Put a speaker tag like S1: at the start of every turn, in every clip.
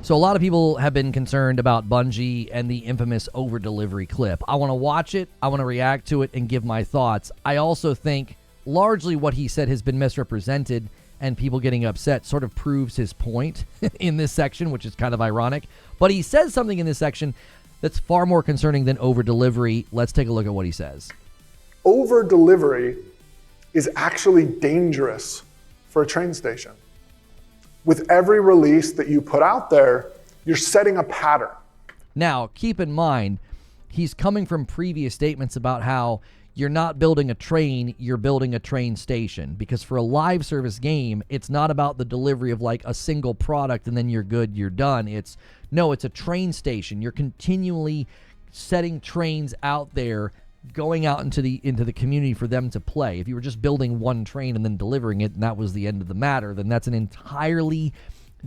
S1: So a lot of people have been concerned about Bungie and the infamous over-delivery clip. I want to watch it, I want to react to it, and give my thoughts. I also think largely what he said has been misrepresented, and people getting upset sort of proves his point in this section, which is kind of ironic. But he says something in this section that's far more concerning than over-delivery. Let's take a look at what he says.
S2: Over-delivery is actually dangerous for a train station. With every release that you put out there, you're setting a pattern.
S1: Now, keep in mind, he's coming from previous statements about how you're not building a train, you're building a train station. Because for a live service game, it's not about the delivery of like a single product and then you're good, you're done. It's a train station. You're continually setting trains out there, going out into the community for them to play. If you were just building one train and then delivering it and that was the end of the matter, then that's an entirely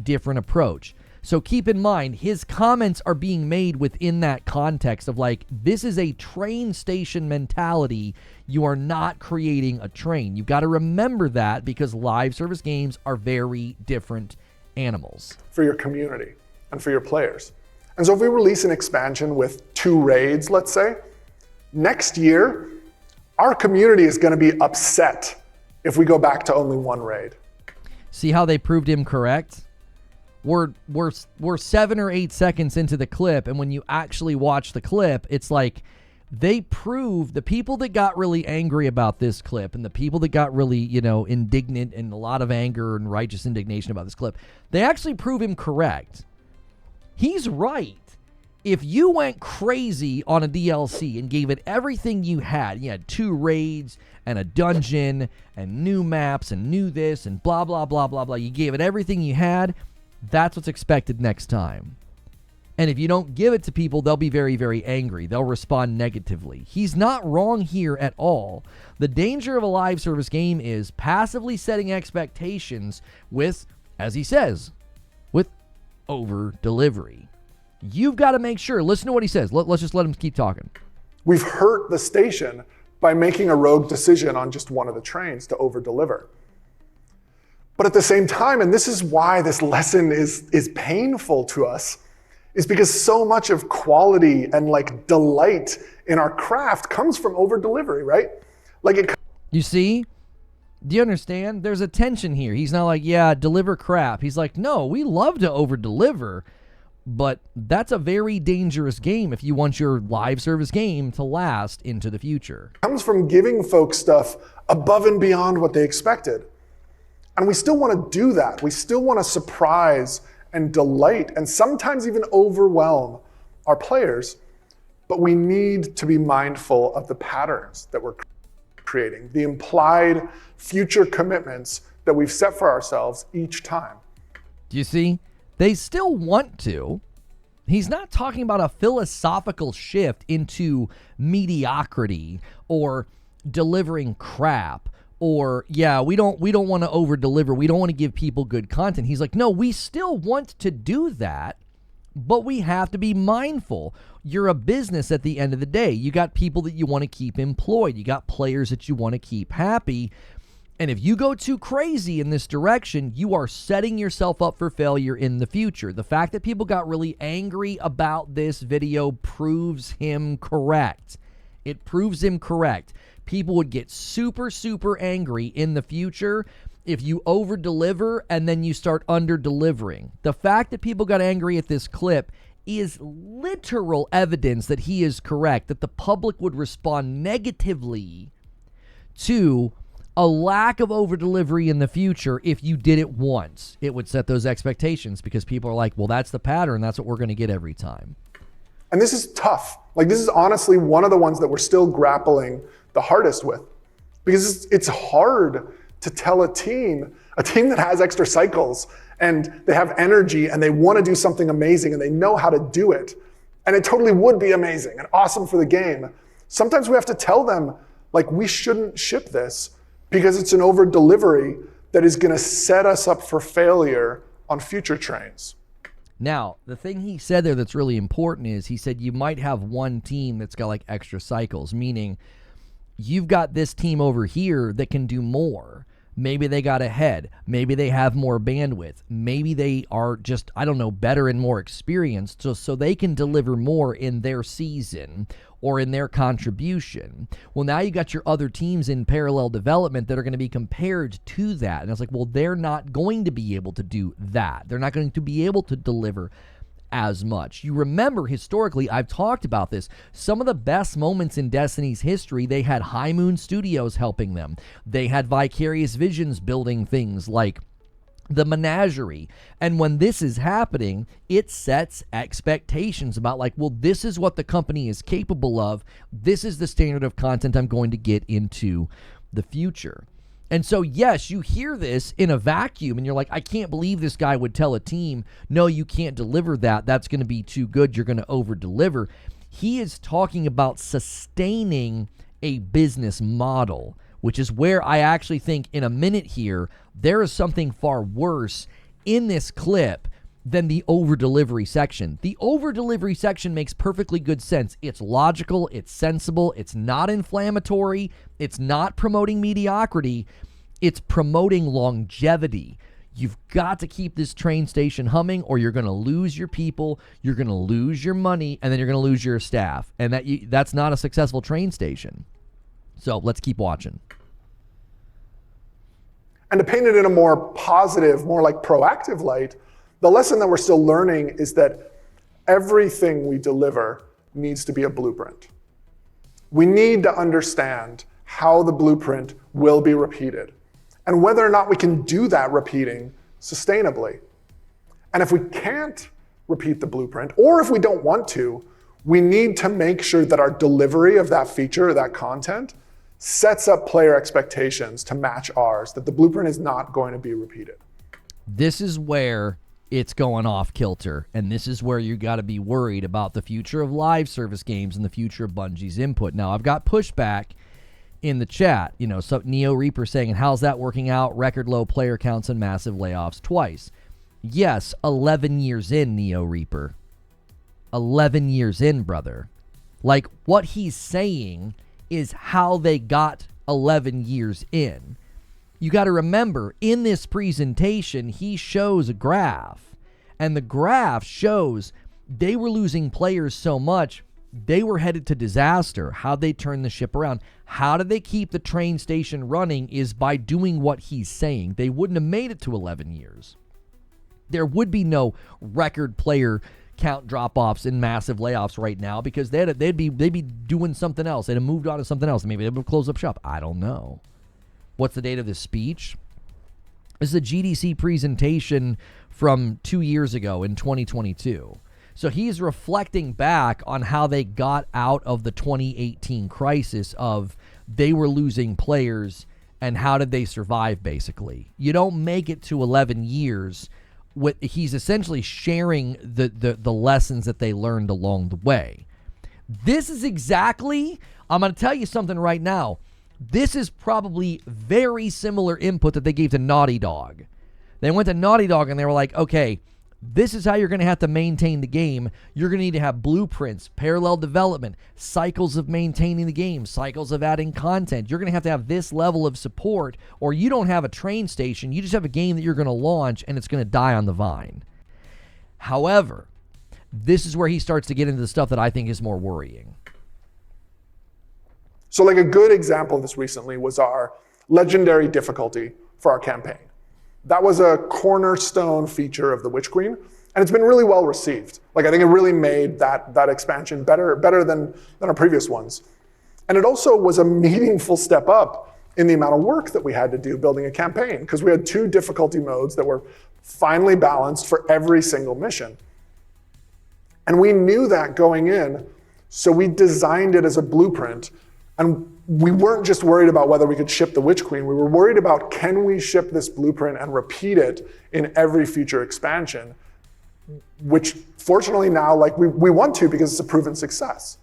S1: different approach. So keep in mind, his comments are being made within that context of like, this is a train station mentality. You are not creating a train. You've got to remember that, because live service games are very different animals.
S2: For your community and for your players. And so if we release an expansion with 2 raids, let's say, next year, our community is going to be upset if we go back to only 1 raid.
S1: See how they proved him correct? We're 7 or 8 seconds into the clip, and when you actually watch the clip, it's like they prove the people that got really angry about this clip and the people that got really, indignant and a lot of anger and righteous indignation about this clip, they actually prove him correct. He's right. If you went crazy on a DLC and gave it everything you had 2 raids and a dungeon and new maps and new this and blah, blah, blah, blah, blah, you gave it everything you had, that's what's expected next time. And if you don't give it to people, they'll be very, very angry. They'll respond negatively. He's not wrong here at all. The danger of a live service game is passively setting expectations with, as he says, with over-delivery. You've got to make sure. Listen to what he says. Let's just let him keep talking.
S2: We've hurt the station by making a rogue decision on just one of the trains to over-deliver. But at the same time, and this is why this lesson is painful to us, is because so much of quality and like delight in our craft comes from over-delivery, right?
S1: You see? Do you understand? There's a tension here. He's not like, yeah, deliver crap. He's like, no, we love to over-deliver. But that's a very dangerous game if you want your live service game to last into the future.
S2: It comes from giving folks stuff above and beyond what they expected. And we still want to do that. We still want to surprise and delight and sometimes even overwhelm our players. But we need to be mindful of the patterns that we're creating, the implied future commitments that we've set for ourselves each time.
S1: Do you see? They still want to. He's not talking about a philosophical shift into mediocrity or delivering crap or, we don't want to over-deliver. We don't want to give people good content. He's like, no, we still want to do that, but we have to be mindful. You're a business at the end of the day. You got people that you want to keep employed. You got players that you want to keep happy. And if you go too crazy in this direction, you are setting yourself up for failure in the future. The fact that people got really angry about this video proves him correct. It proves him correct. People would get super, super angry in the future if you over-deliver and then you start under-delivering. The fact that people got angry at this clip is literal evidence that he is correct, that the public would respond negatively to a lack of over-delivery in the future. If you did it once, it would set those expectations because people are like, well, that's the pattern. That's what we're going to get every time.
S2: And this is tough. This is honestly one of the ones that we're still grappling the hardest with, because it's hard to tell a team that has extra cycles and they have energy and they want to do something amazing and they know how to do it. And it totally would be amazing and awesome for the game. Sometimes we have to tell them, we shouldn't ship this because it's an over-delivery that is going to set us up for failure on future trains.
S1: Now, the thing he said there that's really important is he said you might have one team that's got extra cycles, meaning you've got this team over here that can do more. Maybe they got ahead. Maybe they have more bandwidth. Maybe they are just, I don't know, better and more experienced so they can deliver more in their season or in their contribution. Well, now you got your other teams in parallel development that are going to be compared to that. And it's like, well, they're not going to be able to do that. They're not going to be able to deliver as much. You remember historically, I've talked about this, some of the best moments in Destiny's history, they had High Moon Studios helping them. They had Vicarious Visions building things like the Menagerie. And when this is happening, it sets expectations about like, well, this is what the company is capable of. This is the standard of content I'm going to get into the future. And so, yes, you hear this in a vacuum and you're like, I can't believe this guy would tell a team, no, you can't deliver that. That's going to be too good. You're going to over deliver. He is talking about sustaining a business model, which is where I actually think in a minute here, there is something far worse in this clip than the over-delivery section. The over-delivery section makes perfectly good sense. It's logical, it's sensible, it's not inflammatory, it's not promoting mediocrity, it's promoting longevity. You've got to keep this train station humming or you're going to lose your people, you're going to lose your money, and then you're going to lose your staff. And that's not a successful train station. So let's keep watching.
S2: And to paint it in a more positive, more like proactive light, the lesson that we're still learning is that everything we deliver needs to be a blueprint. We need to understand how the blueprint will be repeated and whether or not we can do that repeating sustainably. And if we can't repeat the blueprint, or if we don't want to, we need to make sure that our delivery of that feature or that content sets up player expectations to match ours, that the blueprint is not going to be repeated.
S1: This is where it's going off kilter, and this is where you got to be worried about the future of live service games and the future of Bungie's input. Now, I've got pushback in the chat, so Neo Reaper saying, and how's that working out? Record low player counts and massive layoffs twice. Yes, 11 years in, Neo Reaper. 11 years in, brother. Like, what he's saying is how they got 11 years in. You got to remember, in this presentation, he shows a graph, and the graph shows they were losing players so much, they were headed to disaster. How'd they turn the ship around? How did they keep the train station running is by doing what he's saying. They wouldn't have made it to 11 years. There would be no record player count drop-offs and massive layoffs right now because they'd be doing something else. They'd have moved on to something else. Maybe they would have closed up shop. I don't know. What's the date of this speech? This is a GDC presentation from 2 years ago in 2022. So he's reflecting back on how they got out of the 2018 crisis of they were losing players and how did they survive, basically. You don't make it to 11 years. He's essentially sharing the lessons that they learned along the way. This is exactly, I'm going to tell you something right now. This is probably very similar input that they gave to Naughty Dog. They went to Naughty Dog and they were like, okay, this is how you're going to have to maintain the game. You're going to need to have blueprints, parallel development, cycles of maintaining the game, cycles of adding content. You're going to have this level of support, or you don't have a train station. You just have a game that you're going to launch and it's going to die on the vine. However, this is where he starts to get into the stuff that I think is more worrying.
S2: So like a good example of this recently was our legendary difficulty for our campaign. That was a cornerstone feature of the Witch Queen, and it's been really well received. Like I think it really made that expansion better than our previous ones. And it also was a meaningful step up in the amount of work that we had to do building a campaign, because we had 2 difficulty modes that were finely balanced for every single mission. And we knew that going in, so we designed it as a blueprint. And we weren't just worried about whether we could ship the Witch Queen. We were worried about, can we ship this blueprint and repeat it in every future expansion? Which fortunately now, like we want to, because it's a proven success.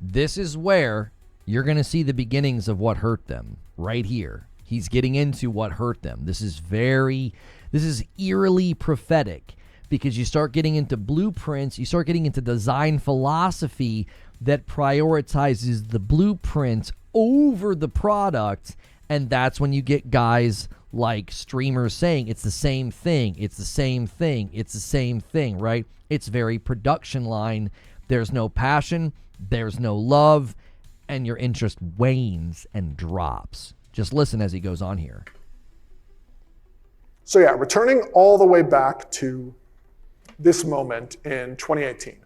S1: This is where you're going to see the beginnings of what hurt them right here. He's getting into what hurt them. This is eerily prophetic, because you start getting into blueprints, you start getting into design philosophy that prioritizes the blueprint over the product, And that's when you get guys like streamers saying it's the same thing, it's the same thing, it's the same thing, right? It's very production line. There's no passion, there's no love, and your interest wanes and drops. Just listen as he goes on here.
S2: So yeah, returning all the way back to this moment in 2018.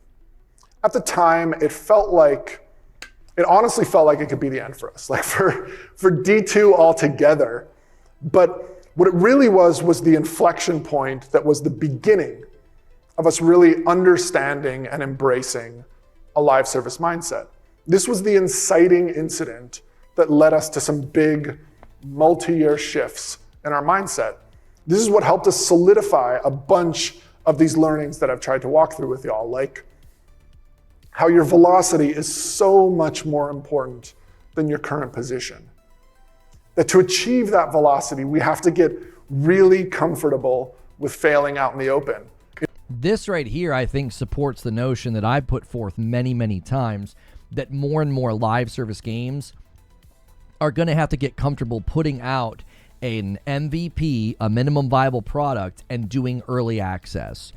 S2: At the time, it honestly felt like it could be the end for us, like for D2 altogether. But what it really was the inflection point that was the beginning of us really understanding and embracing a live service mindset. This was the inciting incident that led us to some big multi-year shifts in our mindset. This is what helped us solidify a bunch of these learnings that I've tried to walk through with y'all, like how your velocity is so much more important than your current position. That to achieve that velocity, we have to get really comfortable with failing out in the open.
S1: This right here, I think, supports the notion that I put forth many, many times that more and more live service games are going to have to get comfortable putting out an MVP, a minimum viable product, and doing early access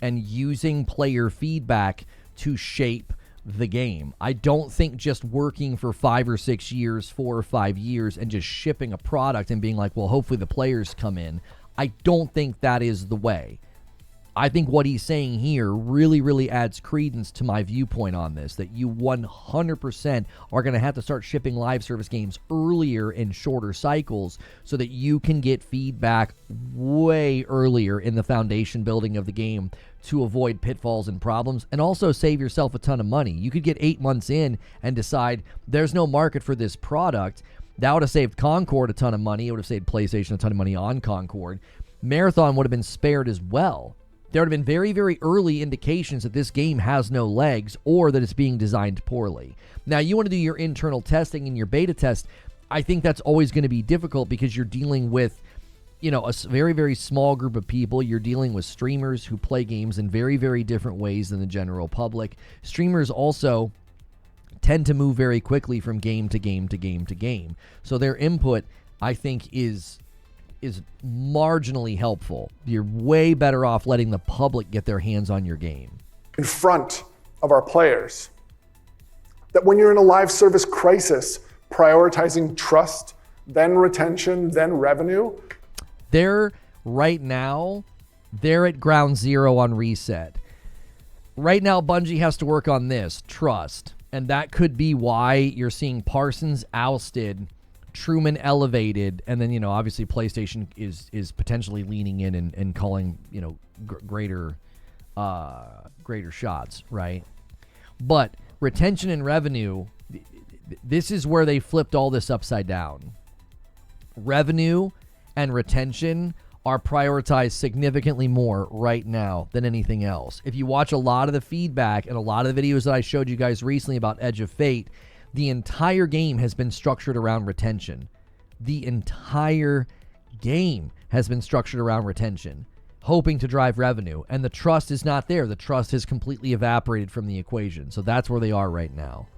S1: and using player feedback to shape the game. I don't think just working for 5 or 6 years, 4 or 5 years, and just shipping a product and being like, well, hopefully the players come in. I don't think that is the way. I think what he's saying here really, really adds credence to my viewpoint on this, that you 100% are going to have to start shipping live service games earlier in shorter cycles so that you can get feedback way earlier in the foundation building of the game to avoid pitfalls and problems, and also save yourself a ton of money. You could get 8 months in and decide there's no market for this product. That would have saved Concord a ton of money. It would have saved PlayStation a ton of money on Concord. Marathon would have been spared as well. There would have been very, very early indications that this game has no legs or that it's being designed poorly. Now, you want to do your internal testing and your beta test. I think that's always going to be difficult because you're dealing with, a very, very small group of people. You're dealing with streamers who play games in very, very different ways than the general public. Streamers also tend to move very quickly from game to game to game to game. So their input, I think, is marginally helpful. You're way better off letting the public get their hands on your game.
S2: In front of our players. That when you're in a live service crisis, prioritizing trust, then retention, then revenue.
S1: Right now, they're at ground zero on reset. Right now, Bungie has to work on this, trust. And that could be why you're seeing Parsons ousted, Truman elevated, and then, obviously PlayStation is potentially leaning in and calling, greater shots, right? But retention and revenue, this is where they flipped all this upside down. Revenue and retention are prioritized significantly more right now than anything else. If you watch a lot of the feedback and a lot of the videos that I showed you guys recently about Edge of Fate, the entire game has been structured around retention. The entire game has been structured around retention, hoping to drive revenue. And the trust is not there. The trust has completely evaporated from the equation. So that's where they are right now.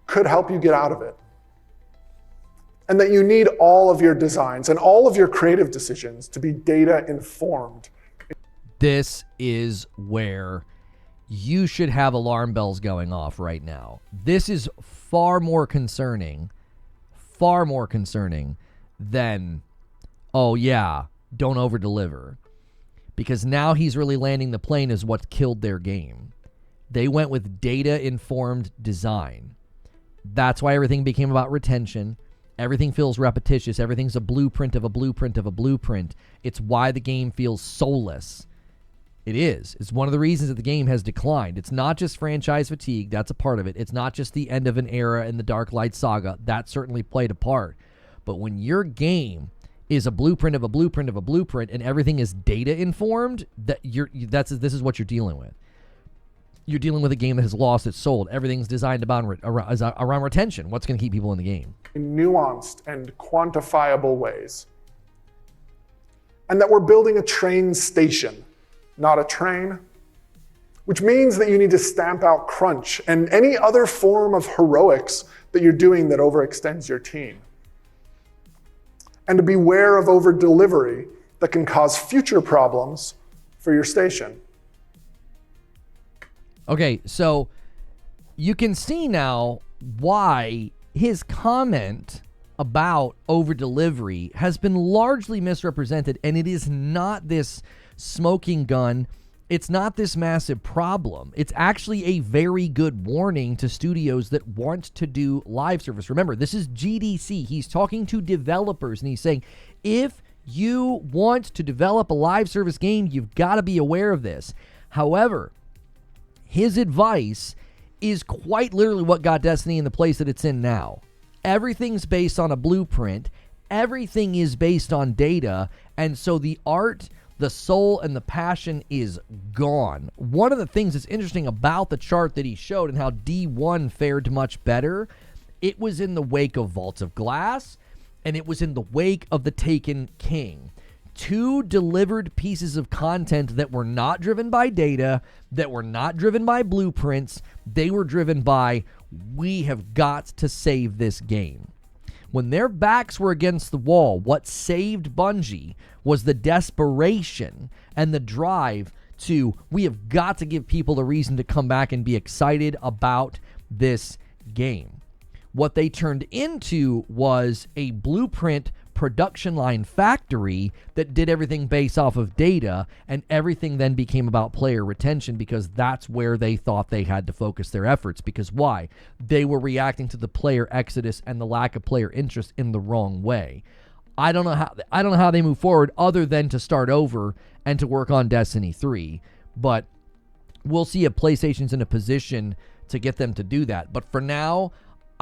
S2: Could help you get out of it. And that you need all of your designs and all of your creative decisions to be data informed.
S1: This is where you should have alarm bells going off right now. This is far more concerning than, oh yeah, don't over-deliver. Because now he's really landing the plane as what killed their game. They went with data-informed design. That's why everything became about retention. Everything feels repetitious. Everything's a blueprint of a blueprint of a blueprint. It's why the game feels soulless. It is. It's one of the reasons that the game has declined. It's not just franchise fatigue. That's a part of it. It's not just the end of an era in the Dark Light saga. That certainly played a part. But when your game is a blueprint of a blueprint of a blueprint and everything is data informed, this is what you're dealing with. You're dealing with a game that has lost its soul. Everything's designed around retention. What's going to keep people in the game?
S2: In nuanced and quantifiable ways. And that we're building a train station, not a train, which means that you need to stamp out crunch and any other form of heroics that you're doing that overextends your team. and to beware of over-delivery that can cause future problems for your station.
S1: Okay, so you can see now why his comment about over-delivery has been largely misrepresented, and it is not this smoking gun. It's not this massive problem. It's actually a very good warning to studios that want to do live service. Remember, this is GDC. He's talking to developers, and he's saying, if you want to develop a live service game, you've got to be aware of this. However, his advice is quite literally what got Destiny in the place that it's in now. Everything's based on a blueprint. Everything is based on data. And so the art, the soul, and the passion is gone. One of the things that's interesting about the chart that he showed and how D1 fared much better, it was in the wake of Vaults of Glass, and it was in the wake of The Taken King. Two delivered pieces of content that were not driven by data, that were not driven by blueprints. They were driven by, we have got to save this game. When their backs were against the wall, what saved Bungie was the desperation and the drive to, we have got to give people a reason to come back and be excited about this game. What they turned into was a blueprint production line factory that did everything based off of data, and everything then became about player retention, because that's where they thought they had to focus their efforts. Because why? They were reacting to the player exodus and the lack of player interest in the wrong way. I don't know how they move forward other than to start over and to work on Destiny 3, but we'll see if PlayStation's in a position to get them to do that. But for now,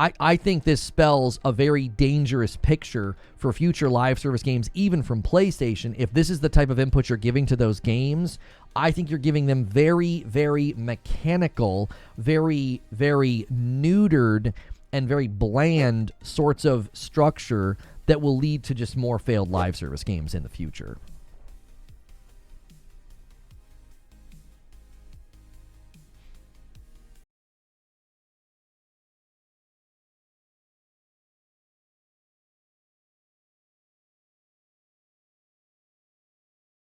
S1: I think this spells a very dangerous picture for future live service games, even from PlayStation. If this is the type of input you're giving to those games, I think you're giving them very, very mechanical, very, very neutered, and very bland sorts of structure that will lead to just more failed live service games in the future.